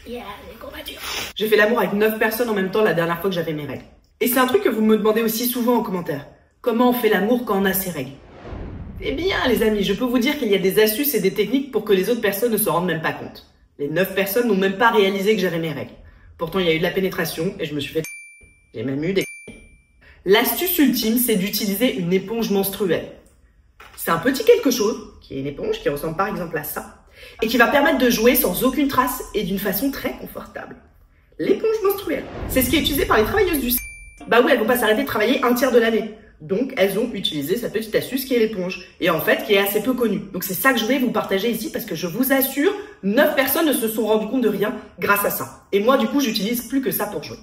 Yeah, les courbatures. J'ai fait l'amour avec 9 personnes en même temps la dernière fois que j'avais mes règles. Et c'est un truc que vous me demandez aussi souvent en commentaire. Comment on fait l'amour quand on a ses règles? Eh bien, les amis, je peux vous dire qu'il y a des astuces et des techniques pour que les autres personnes ne se rendent même pas compte. Les 9 personnes n'ont même pas réalisé que j'avais mes règles. Pourtant, il y a eu de la pénétration et je me suis fait... J'ai même eu des... L'astuce ultime, c'est d'utiliser une éponge menstruelle. C'est un petit quelque chose, qui est une éponge, qui ressemble par exemple à ça, et qui va permettre de jouer sans aucune trace et d'une façon très confortable. L'éponge menstruelle, c'est ce qui est utilisé par les travailleuses du sexe. Bah oui, elles vont pas s'arrêter de travailler un tiers de l'année. Donc, elles ont utilisé cette petite astuce qui est l'éponge. Et en fait, qui est assez peu connue. Donc, c'est ça que je vais vous partager ici parce que je vous assure, 9 personnes ne se sont rendues compte de rien grâce à ça. Et moi, du coup, j'utilise plus que ça pour jouer.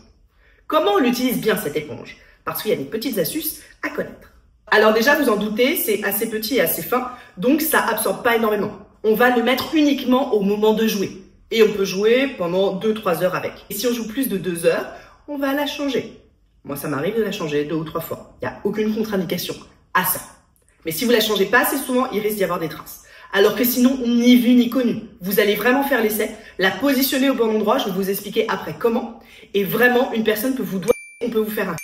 Comment on l'utilise bien, cette éponge? Parce qu'il y a des petites astuces à connaître. Alors déjà, vous en doutez, c'est assez petit et assez fin, donc ça absorbe pas énormément. On va le mettre uniquement au moment de jouer. Et on peut jouer pendant 2-3 heures avec. Et si on joue plus de 2 heures, on va la changer. Moi, ça m'arrive de la changer 2 ou 3 fois. Il n'y a aucune contre-indication à ça. Mais si vous la changez pas assez souvent, il risque d'y avoir des traces. Alors que sinon, ni vu ni connu. Vous allez vraiment faire l'essai, la positionner au bon endroit, je vais vous expliquer après comment. Et vraiment, une personne peut vous doigt, on peut vous faire un...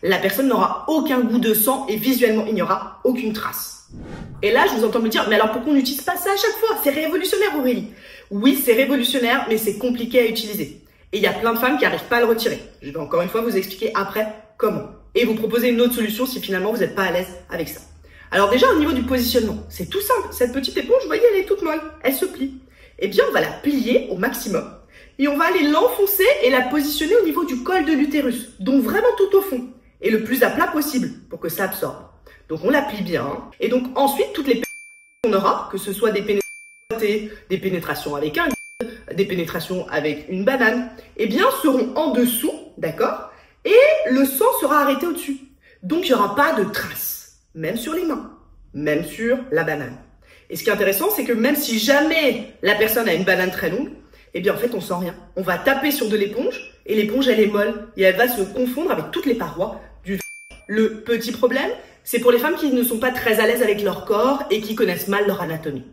La personne n'aura aucun goût de sang et visuellement, il n'y aura aucune trace. Et là, je vous entends me dire, mais alors pourquoi on n'utilise pas ça à chaque fois? C'est révolutionnaire, Aurélie. Oui, c'est révolutionnaire, mais c'est compliqué à utiliser. Et il y a plein de femmes qui n'arrivent pas à le retirer. Je vais encore une fois vous expliquer après comment. Et vous proposer une autre solution si finalement vous n'êtes pas à l'aise avec ça. Alors déjà, au niveau du positionnement, c'est tout simple. Cette petite éponge, vous voyez, elle est toute molle. Elle se plie. Eh bien, on va la plier au maximum. Et on va aller l'enfoncer et la positionner au niveau du col de l'utérus. Donc vraiment tout au fond. Et le plus à plat possible pour que ça absorbe. Donc on la plie bien. Et donc ensuite, toutes les pénétrations qu'on aura, que ce soit des pénétrations, des pénétrations avec un des pénétrations avec une banane, eh bien, seront en dessous, d'accord? Et le sang sera arrêté au-dessus. Donc, il n'y aura pas de traces, même sur les mains, même sur la banane. Et ce qui est intéressant, c'est que même si jamais la personne a une banane très longue, eh bien, en fait, on sent rien. On va taper sur de l'éponge, et l'éponge, elle est molle, et elle va se confondre avec toutes les parois du... Le petit problème, c'est pour les femmes qui ne sont pas très à l'aise avec leur corps et qui connaissent mal leur anatomie.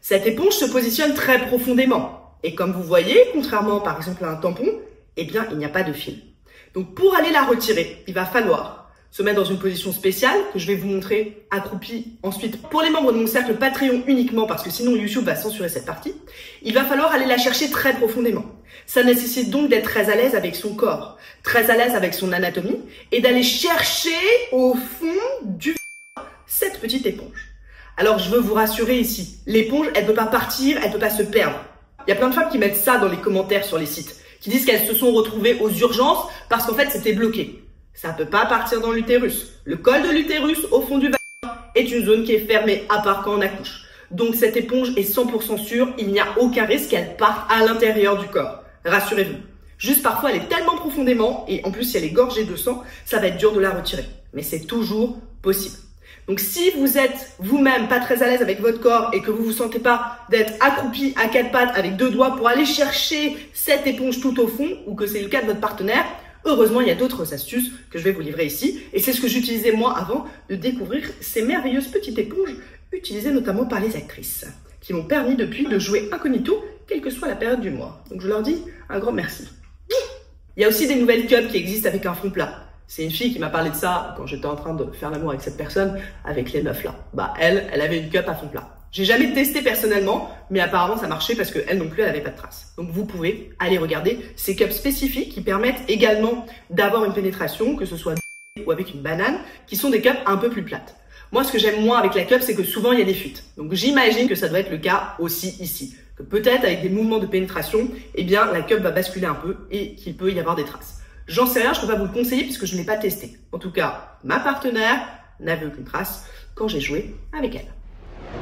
Cette éponge se positionne très profondément. Et comme vous voyez, contrairement par exemple à un tampon, eh bien, il n'y a pas de fil. Donc, pour aller la retirer, il va falloir se mettre dans une position spéciale que je vais vous montrer accroupie ensuite. Pour les membres de mon cercle Patreon uniquement, parce que sinon YouTube va censurer cette partie, il va falloir aller la chercher très profondément. Ça nécessite donc d'être très à l'aise avec son corps, très à l'aise avec son anatomie et d'aller chercher au fond du cette petite éponge. Alors, je veux vous rassurer ici, l'éponge, elle ne peut pas partir, elle ne peut pas se perdre. Il y a plein de femmes qui mettent ça dans les commentaires sur les sites, qui disent qu'elles se sont retrouvées aux urgences parce qu'en fait c'était bloqué. Ça ne peut pas partir dans l'utérus. Le col de l'utérus au fond du vagin est une zone qui est fermée à part quand on accouche. Donc cette éponge est 100% sûre, il n'y a aucun risque qu'elle parte à l'intérieur du corps. Rassurez-vous. Juste parfois elle est tellement profondément, et en plus si elle est gorgée de sang, ça va être dur de la retirer. Mais c'est toujours possible. Donc si vous êtes vous-même pas très à l'aise avec votre corps et que vous vous sentez pas d'être accroupi à 4 pattes avec 2 doigts pour aller chercher cette éponge tout au fond, ou que c'est le cas de votre partenaire, heureusement il y a d'autres astuces que je vais vous livrer ici. Et c'est ce que j'utilisais moi avant de découvrir ces merveilleuses petites éponges utilisées notamment par les actrices, qui m'ont permis depuis de jouer incognito, quelle que soit la période du mois. Donc je leur dis un grand merci. Il y a aussi des nouvelles cups qui existent avec un fond plat. C'est une fille qui m'a parlé de ça quand j'étais en train de faire l'amour avec cette personne, avec les 9 là. Bah elle avait une cup à fond plat. J'ai jamais testé personnellement, mais apparemment ça marchait parce qu'elle non plus, elle avait pas de traces. Donc vous pouvez aller regarder ces cups spécifiques qui permettent également d'avoir une pénétration, que ce soit ou avec une banane, qui sont des cups un peu plus plates. Moi, ce que j'aime moins avec la cup, c'est que souvent il y a des fuites. Donc j'imagine que ça doit être le cas aussi ici. Que peut-être avec des mouvements de pénétration, eh bien la cup va basculer un peu et qu'il peut y avoir des traces. J'en sais rien, je ne peux pas vous le conseiller puisque je ne l'ai pas testé. En tout cas, ma partenaire n'avait aucune trace quand j'ai joué avec elle.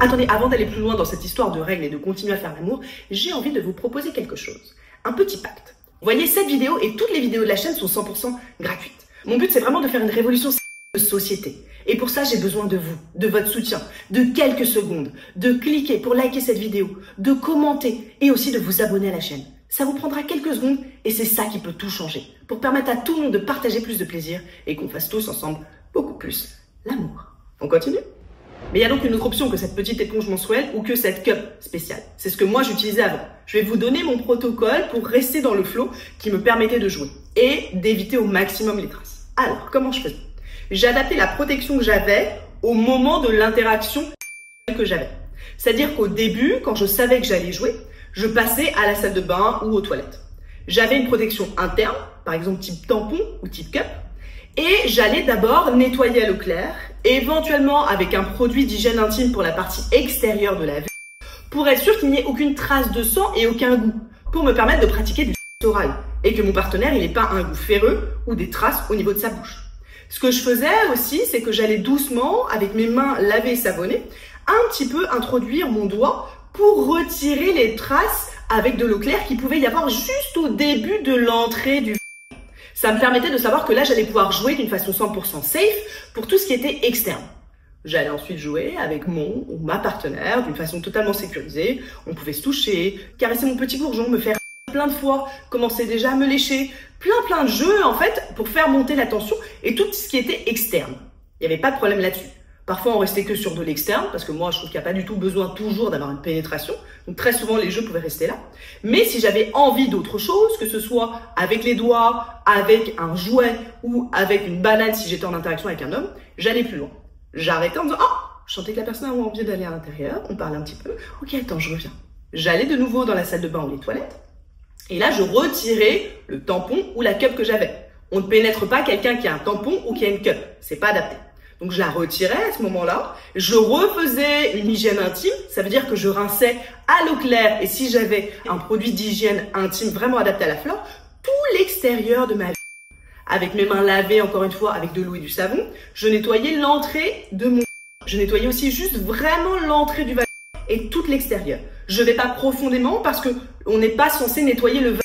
Attendez, avant d'aller plus loin dans cette histoire de règles et de continuer à faire l'amour, j'ai envie de vous proposer quelque chose. Un petit pacte. Vous voyez, cette vidéo et toutes les vidéos de la chaîne sont 100% gratuites. Mon but, c'est vraiment de faire une révolution de société. Et pour ça, j'ai besoin de vous, de votre soutien, de quelques secondes, de cliquer pour liker cette vidéo, de commenter et aussi de vous abonner à la chaîne. Ça vous prendra quelques secondes et c'est ça qui peut tout changer pour permettre à tout le monde de partager plus de plaisir et qu'on fasse tous ensemble beaucoup plus l'amour. On continue? Mais il y a donc une autre option que cette petite éponge menstruelle ou que cette cup spéciale. C'est ce que moi j'utilisais avant. Je vais vous donner mon protocole pour rester dans le flow qui me permettait de jouer et d'éviter au maximum les traces. Alors, comment je faisais? J'ai adapté la protection que j'avais au moment de l'interaction que j'avais. C'est-à-dire qu'au début, quand je savais que j'allais jouer, je passais à la salle de bain ou aux toilettes. J'avais une protection interne, par exemple type tampon ou type cup, et j'allais d'abord nettoyer à l'eau claire, éventuellement avec un produit d'hygiène intime pour la partie extérieure de la vulve, pour être sûr qu'il n'y ait aucune trace de sang et aucun goût, pour me permettre de pratiquer du sexe oral, et que mon partenaire n'ait pas un goût ferreux ou des traces au niveau de sa bouche. Ce que je faisais aussi, c'est que j'allais doucement, avec mes mains lavées et savonnées, un petit peu introduire mon doigt pour retirer les traces avec de l'eau claire qu'il pouvait y avoir juste au début de l'entrée du. Ça me permettait de savoir que là, j'allais pouvoir jouer d'une façon 100% safe pour tout ce qui était externe. J'allais ensuite jouer avec mon ou ma partenaire d'une façon totalement sécurisée. On pouvait se toucher, caresser mon petit bourgeon, me faire plein de fois, commencer déjà à me lécher, plein de jeux en fait pour faire monter la tension et tout ce qui était externe. Il n'y avait pas de problème là-dessus. Parfois, on restait que sur de l'externe, parce que moi, je trouve qu'il n'y a pas du tout besoin toujours d'avoir une pénétration. Donc, très souvent, les jeux pouvaient rester là. Mais si j'avais envie d'autre chose, que ce soit avec les doigts, avec un jouet ou avec une banane si j'étais en interaction avec un homme, j'allais plus loin. J'arrêtais en me disant « Oh, je sentais que la personne avait envie d'aller à l'intérieur. » On parlait un petit peu. « Ok, attends, je reviens. » J'allais de nouveau dans la salle de bain ou les toilettes. Et là, je retirais le tampon ou la cup que j'avais. On ne pénètre pas quelqu'un qui a un tampon ou qui a une cup. C'est pas adapté. Donc, je la retirais à ce moment-là. Je refaisais une hygiène intime. Ça veut dire que je rinçais à l'eau claire. Et si j'avais un produit d'hygiène intime vraiment adapté à la flore, tout l'extérieur de ma vie. Avec mes mains lavées, encore une fois, avec de l'eau et du savon, je nettoyais l'entrée de mon. Je nettoyais aussi juste vraiment l'entrée du vagin et tout l'extérieur. Je vais pas profondément parce que on n'est pas censé nettoyer le vagin.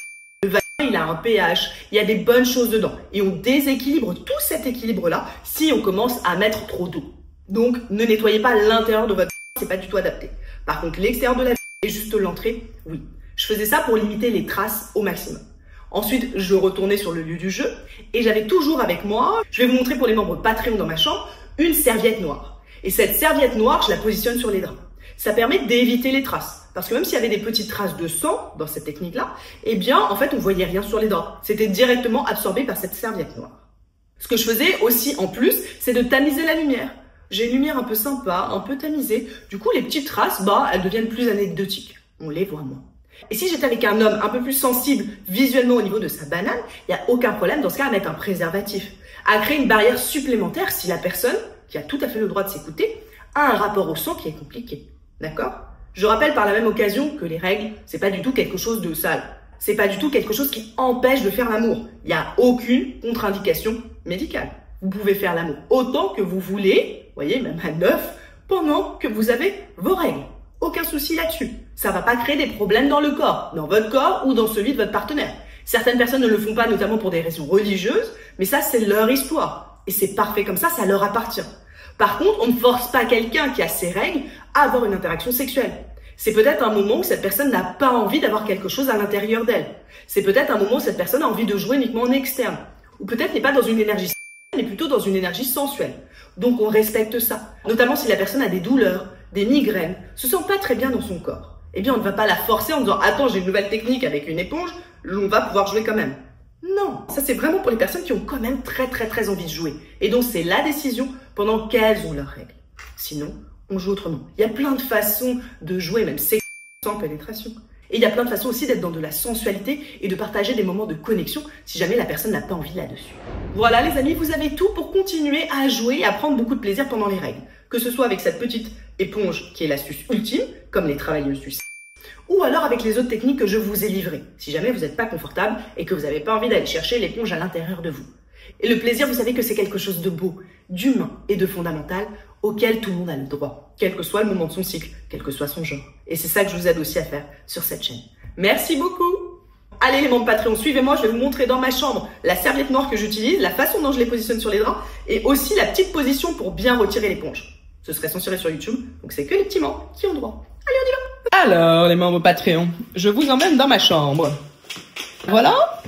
Le vagin, il a un pH, il y a des bonnes choses dedans. Et on déséquilibre tout cet équilibre-là si on commence à mettre trop d'eau. Donc, ne nettoyez pas l'intérieur de votre vagin, c'est pas du tout adapté. Par contre, l'extérieur de la vagin et juste l'entrée, oui. Je faisais ça pour limiter les traces au maximum. Ensuite, je retournais sur le lieu du jeu et j'avais toujours avec moi, je vais vous montrer pour les membres Patreon dans ma chambre, une serviette noire. Et cette serviette noire, je la positionne sur les draps. Ça permet d'éviter les traces. Parce que même s'il y avait des petites traces de sang dans cette technique-là, eh bien, en fait, on voyait rien sur les draps. C'était directement absorbé par cette serviette noire. Ce que je faisais aussi en plus, c'est de tamiser la lumière. J'ai une lumière un peu sympa, un peu tamisée. Du coup, les petites traces, elles deviennent plus anecdotiques. On les voit moins. Et si j'étais avec un homme un peu plus sensible visuellement au niveau de sa banane, il n'y a aucun problème dans ce cas à mettre un préservatif. À créer une barrière supplémentaire si la personne, qui a tout à fait le droit de s'écouter, a un rapport au sang qui est compliqué. D'accord ? Je rappelle par la même occasion que les règles, c'est pas du tout quelque chose de sale. C'est pas du tout quelque chose qui empêche de faire l'amour. Il n'y a aucune contre-indication médicale. Vous pouvez faire l'amour autant que vous voulez, voyez, même à 9, pendant que vous avez vos règles. Aucun souci là-dessus. Ça va pas créer des problèmes dans le corps, dans votre corps ou dans celui de votre partenaire. Certaines personnes ne le font pas, notamment pour des raisons religieuses, mais ça, c'est leur histoire. Et c'est parfait comme ça leur appartient. Par contre, on ne force pas quelqu'un qui a ses règles à avoir une interaction sexuelle. C'est peut-être un moment où cette personne n'a pas envie d'avoir quelque chose à l'intérieur d'elle. C'est peut-être un moment où cette personne a envie de jouer uniquement en externe. Ou peut-être n'est pas dans une énergie sexuelle, mais plutôt dans une énergie sensuelle. Donc on respecte ça. Notamment si la personne a des douleurs, des migraines, se sent pas très bien dans son corps. Eh bien, on ne va pas la forcer en disant « Attends, j'ai une nouvelle technique avec une éponge, on va pouvoir jouer quand même. » Non, ça c'est vraiment pour les personnes qui ont quand même très envie de jouer. Et donc c'est la décision pendant qu'elles ont leurs règles. Sinon, on joue autrement. Il y a plein de façons de jouer, même sans pénétration. Et il y a plein de façons aussi d'être dans de la sensualité et de partager des moments de connexion si jamais la personne n'a pas envie là-dessus. Voilà les amis, vous avez tout pour continuer à jouer et à prendre beaucoup de plaisir pendant les règles. Que ce soit avec cette petite éponge qui est l'astuce ultime, comme les travailleuses du sexe, ou alors avec les autres techniques que je vous ai livrées, si jamais vous n'êtes pas confortable et que vous n'avez pas envie d'aller chercher l'éponge à l'intérieur de vous. Et le plaisir, vous savez que c'est quelque chose de beau, d'humain et de fondamental auquel tout le monde a le droit, quel que soit le moment de son cycle, quel que soit son genre. Et c'est ça que je vous aide aussi à faire sur cette chaîne. Merci beaucoup. Allez les membres Patreon, suivez-moi, je vais vous montrer dans ma chambre la serviette noire que j'utilise, la façon dont je les positionne sur les draps et aussi la petite position pour bien retirer l'éponge. Ce serait censuré sur YouTube, donc c'est que les petits membres qui ont droit. Allez, on y va. Alors les membres Patreon, je vous emmène dans ma chambre. Voilà.